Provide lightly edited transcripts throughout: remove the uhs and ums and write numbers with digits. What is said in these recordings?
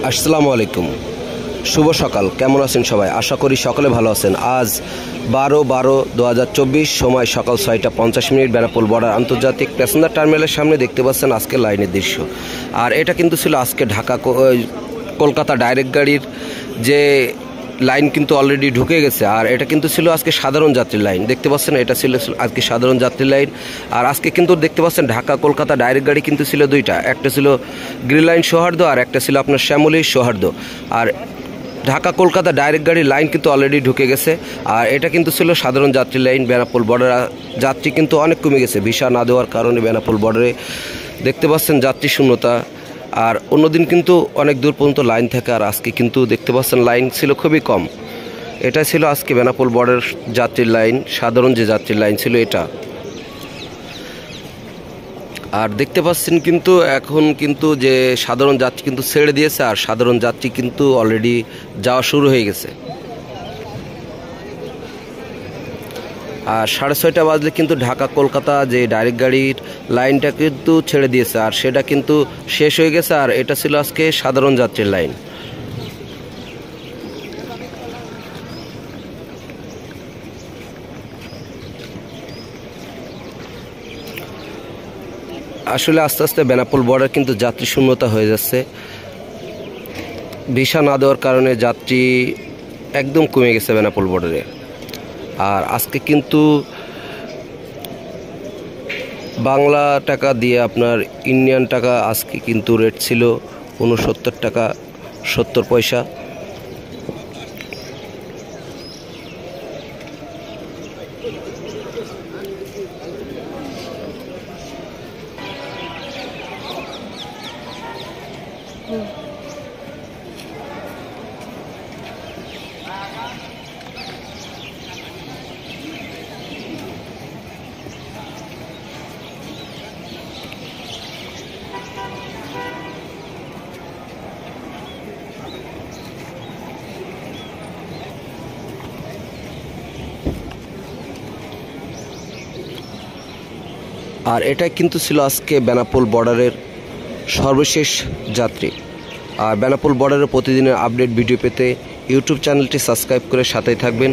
আসসালামু আলাইকুম, শুভ সকাল। কেমন আছেন সবাই? আশা করি সকলে ভালো আছেন। আজ 12/12/2024, সময় সকাল 6টা 50 বেনাপোল বর্ডার আন্তর্জাতিক প্যাসেঞ্জার টার্মিনালের সামনে দেখতে পাচ্ছেন আজকে লাইনের দৃশ্য। আর এটা কিন্তু ছিল আজকে ঢাকা কলকাতা ডাইরেক্ট গাড়ির যে লাইন কিন্তু অলরেডি ঢুকে গেছে। আর এটা কিন্তু ছিল আজকে সাধারণ যাত্রীর লাইন, দেখতে পাচ্ছেন এটা ছিল আজকে সাধারণ যাত্রীর লাইন। আর আজকে কিন্তু দেখতে পাচ্ছেন ঢাকা কলকাতা ডাইরেক্ট গাড়ি কিন্তু ছিল দুইটা, একটা ছিল গ্রিন লাইন সৌহার্দ্য আর একটা ছিল আপনার শ্যামলী সৌহার্দ্য। আর ঢাকা কলকাতা ডাইরেক্ট গাড়ির লাইন কিন্তু অলরেডি ঢুকে গেছে। আর এটা কিন্তু ছিল সাধারণ যাত্রীর লাইন। বেনাপোল বর্ডার যাত্রী কিন্তু অনেক কমে গেছে ভিসা না দেওয়ার কারণে। বেনাপোল বর্ডারে দেখতে পাচ্ছেন যাত্রী শূন্যতা। আর অন্যদিন কিন্তু অনেক দূর পর্যন্ত লাইন থাকে, আর আজকে কিন্তু দেখতে পাচ্ছেন লাইন ছিল খুবই কম। এটা ছিল আজকে বেনাপোল বর্ডার যাত্রীর লাইন, সাধারণ যে যাত্রীর লাইন ছিল এটা। আর দেখতে পাচ্ছেন কিন্তু এখন কিন্তু যে সাধারণ যাত্রী কিন্তু ছেড়ে দিয়েছে, আর সাধারণ যাত্রী কিন্তু অলরেডি যাওয়া শুরু হয়ে গেছে। আর 6:30 বাজলে কিন্তু ঢাকা কলকাতা যে ডাইরেক্ট গাড়ির লাইনটা কিন্তু ছেড়ে দিয়েছে, আর সেটা কিন্তু শেষ হয়ে গেছে। আর এটা ছিল আজকে সাধারণ যাত্রীর লাইন। আসলে আস্তে আস্তে বেনাপোল বর্ডার কিন্তু যাত্রী শূন্যতা হয়ে যাচ্ছে। ভিসা না দেওয়ার কারণে যাত্রী একদম কমে গেছে বেনাপোল বর্ডারে। আর আজকে কিন্তু বাংলা টাকা দিয়ে আপনার ইন্ডিয়ান টাকা আজকে কিন্তু রেট ছিল 69 টাকা 70 পয়সা। আর এটাই কিন্তু ছিল আজকে বেনাপোল বর্ডারের সর্বশেষ যাত্রী। আর বেনাপোল বর্ডারের প্রতিদিনের আপডেট ভিডিও পেতে ইউটিউব চ্যানেলটি সাবস্ক্রাইব করে সাথেই থাকবেন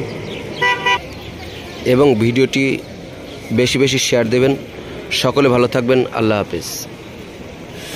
এবং ভিডিওটি বেশি বেশি শেয়ার দেবেন। সকলে ভালো থাকবেন। আল্লাহ হাফেজ।